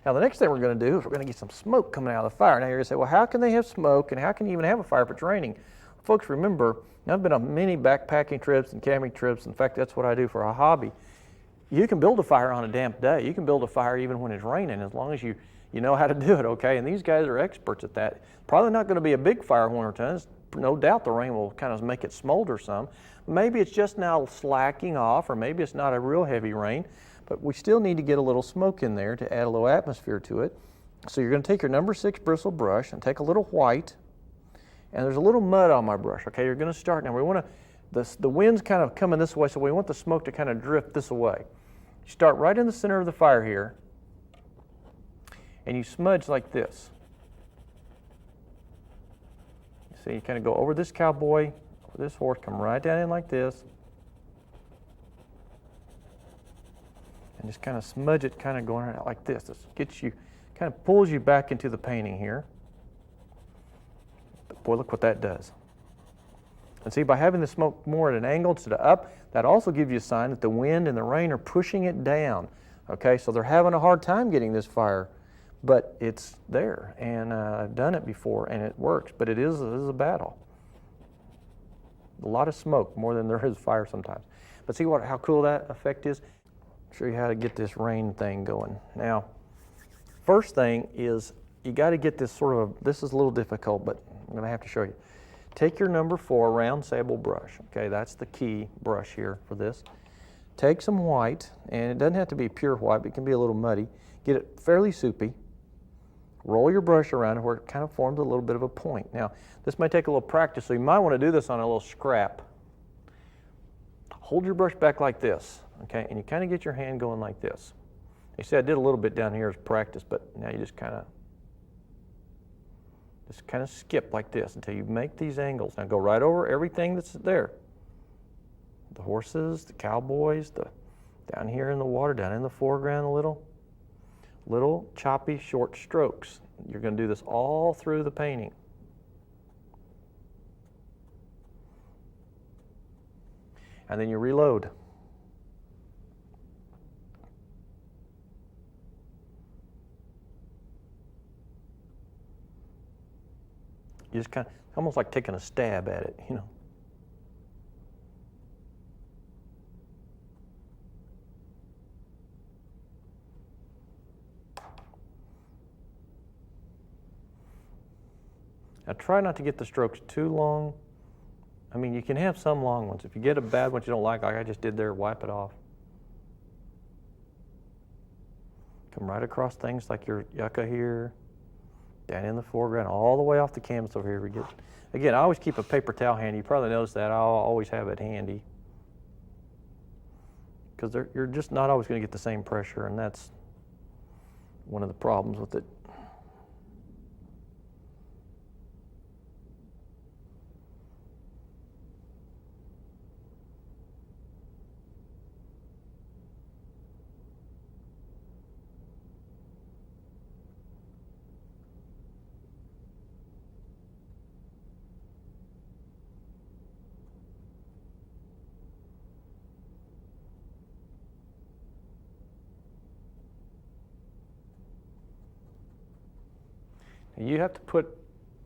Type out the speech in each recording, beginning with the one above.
Now the next thing we're going to do is we're going to get some smoke coming out of the fire. Now you're going to say, well, how can they have smoke and how can you even have a fire if it's raining? Folks, remember, I've been on many backpacking trips and camping trips. In fact, that's what I do for a hobby. You can build a fire on a damp day. You can build a fire even when it's raining, as long as you know how to do it, okay? And these guys are experts at that. Probably not going to be a big fire when it turns. No doubt the rain will kind of make it smolder some. Maybe it's just now slacking off, or maybe it's not a real heavy rain, but we still need to get a little smoke in there to add a little atmosphere to it. So you're going to take your number 6 bristle brush and take a little white, and there's a little mud on my brush, okay? You're going to start now. We want to, the wind's kind of coming this way, so we want the smoke to kind of drift this way. You start right in the center of the fire here, and you smudge like this. So you kind of go over this cowboy, over this horse, come right down in like this, and just kind of smudge it, kind of going out like this. This gets you, kind of pulls you back into the painting here. But boy, look what that does. And see, by having the smoke more at an angle instead of up, that also gives you a sign that the wind and the rain are pushing it down. Okay, so they're having a hard time getting this fire, but it's there, and I've done it before, and it works, but it is a battle. A lot of smoke, more than there is fire sometimes. But see how cool that effect is? I'll show you how to get this rain thing going. Now, first thing is you got to get this sort of, this is a little difficult, but I'm going to have to show you. Take your number 4 round sable brush. Okay, that's the key brush here for this. Take some white, and it doesn't have to be pure white, but it can be a little muddy. Get it fairly soupy. Roll your brush around where it kind of forms a little bit of a point. Now, this may take a little practice, so you might want to do this on a little scrap. Hold your brush back like this, okay, and you kind of get your hand going like this. You see, I did a little bit down here as practice, but now you just kind of skip like this until you make these angles. Now go right over everything that's there. The horses, the cowboys, down here in the water, down in the foreground a little choppy short strokes. You're going to do this all through the painting. And then you reload. You just kind of, almost like taking a stab at it, you know. Now try not to get the strokes too long. I mean, you can have some long ones. If you get a bad one you don't like I just did there, wipe it off. Come right across things like your yucca here, down in the foreground, all the way off the canvas over here. Again, I always keep a paper towel handy. You probably noticed that. I'll always have it handy, because you're just not always going to get the same pressure, and that's one of the problems with it. You have to put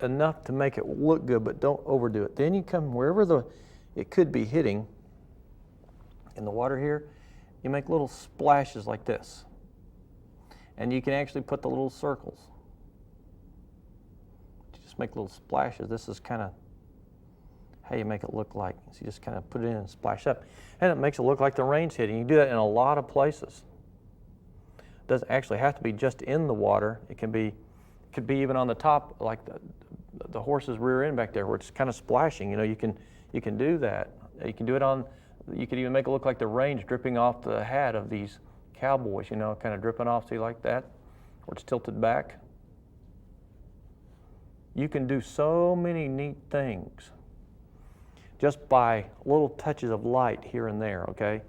enough to make it look good, but don't overdo it. Then you come wherever it could be hitting in the water here, you make little splashes like this. And you can actually put the little circles. You just make little splashes. This is kind of how you make it look like. So you just kind of put it in and splash up. And it makes it look like the rain's hitting. You do that in a lot of places. It doesn't actually have to be just in the water. It could be even on the top, like the horse's rear end back there, where it's kind of splashing. You know, you can do that. You can do it on. You could even make it look like the rain's dripping off the hat of these cowboys. You know, kind of dripping off, see, like that, where it's tilted back. You can do so many neat things just by little touches of light here and there. Okay,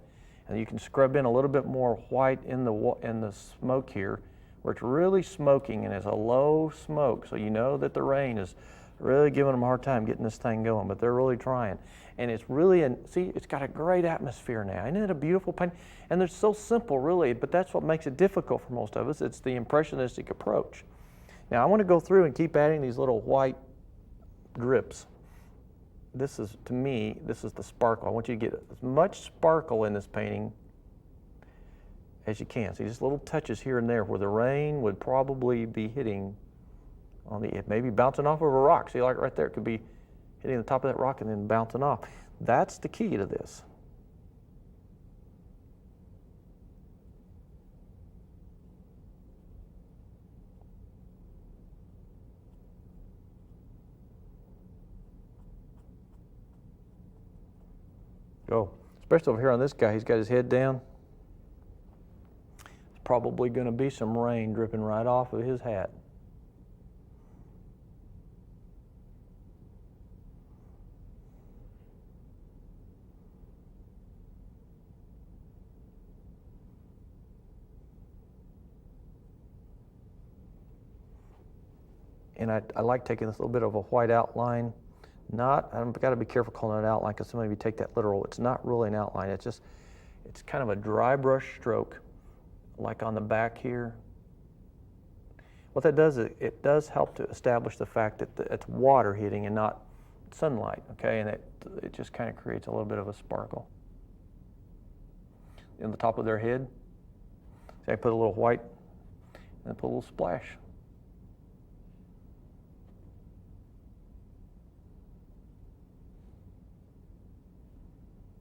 and you can scrub in a little bit more white in the smoke here, where it's really smoking and it's a low smoke, so you know that the rain is Really giving them a hard time getting this thing going, but they're really trying. And it's really, see, it's got a great atmosphere now. Isn't it a beautiful painting? And they're so simple, really, but that's what makes it difficult for most of us. It's the impressionistic approach. Now, I want to go through and keep adding these little white drips. This is, to me, this is the sparkle. I want you to get as much sparkle in this painting as you can. See, just little touches here and there where the rain would probably be hitting on the, maybe bouncing off of a rock. See, like right there, it could be hitting the top of that rock and then bouncing off. That's the key to this. Go. Especially over here on this guy, he's got his head down. There's probably going to be some rain dripping right off of his hat. And I like taking this little bit of a white outline. I've got to be careful calling it an outline because some of you take that literal. It's not really an outline. It's just, it's kind of a dry brush stroke, like on the back here. What that does is it does help to establish the fact that it's water hitting and not sunlight, okay? And it just kind of creates a little bit of a sparkle. In the top of their head, see, I put a little white and put a little splash.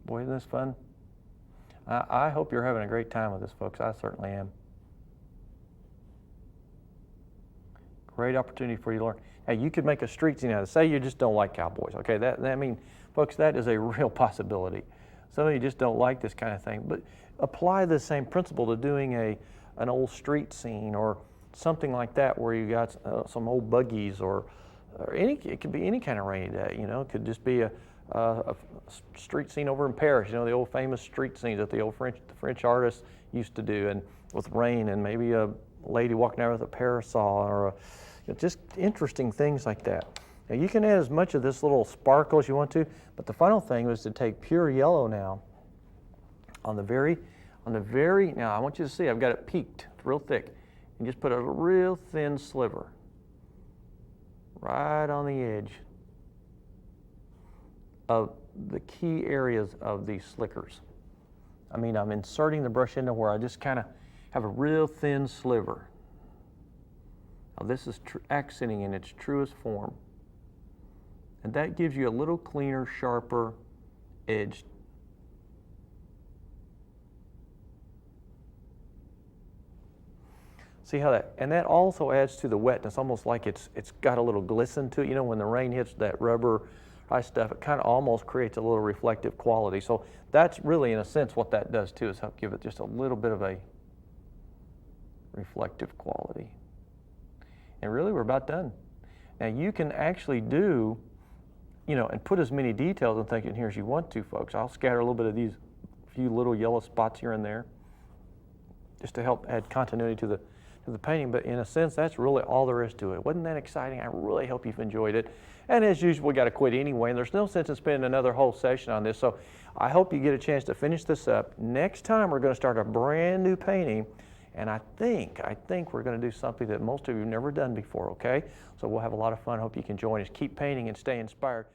Boy, isn't this fun? I hope you're having a great time with this, folks. I certainly am. Great opportunity for you to learn. Hey, you could make a street scene out of it. Say you just don't like cowboys, okay? I mean, folks, that is a real possibility. Some of you just don't like this kind of thing, but apply the same principle to doing an old street scene or something like that where you got some old buggies or it could be any kind of rainy day, you know. It could just be a street scene over in Paris, you know, the old famous street scenes that the French artists used to do, and with rain and maybe a lady walking out with a parasol or just interesting things like that. Now you can add as much of this little sparkle as you want to, but the final thing was to take pure yellow now on the very, now I want you to see I've got it peaked real thick, and just put a real thin sliver right on the edge of the key areas of these slickers. I mean, I'm inserting the brush into where I just kind of have a real thin sliver. Now this is accenting in its truest form. And that gives you a little cleaner, sharper edge. See how that, and that also adds to the wetness, almost like it's got a little glisten to it. You know, when the rain hits that rubber stuff, it kind of almost creates a little reflective quality. So that's really, in a sense, what that does too, is help give it just a little bit of a reflective quality. And really, we're about done. Now you can actually do, you know, and put as many details and things in here as you want to, folks. I'll scatter a little bit of these few little yellow spots here and there, just to help add continuity to the painting, but in a sense, that's really all there is to it. Wasn't that exciting? I really hope you've enjoyed it. And as usual, we got to quit anyway, and there's no sense in spending another whole session on this, so I hope you get a chance to finish this up. Next time, we're going to start a brand new painting, and I think we're going to do something that most of you have never done before, okay? So we'll have a lot of fun. Hope you can join us. Keep painting and stay inspired.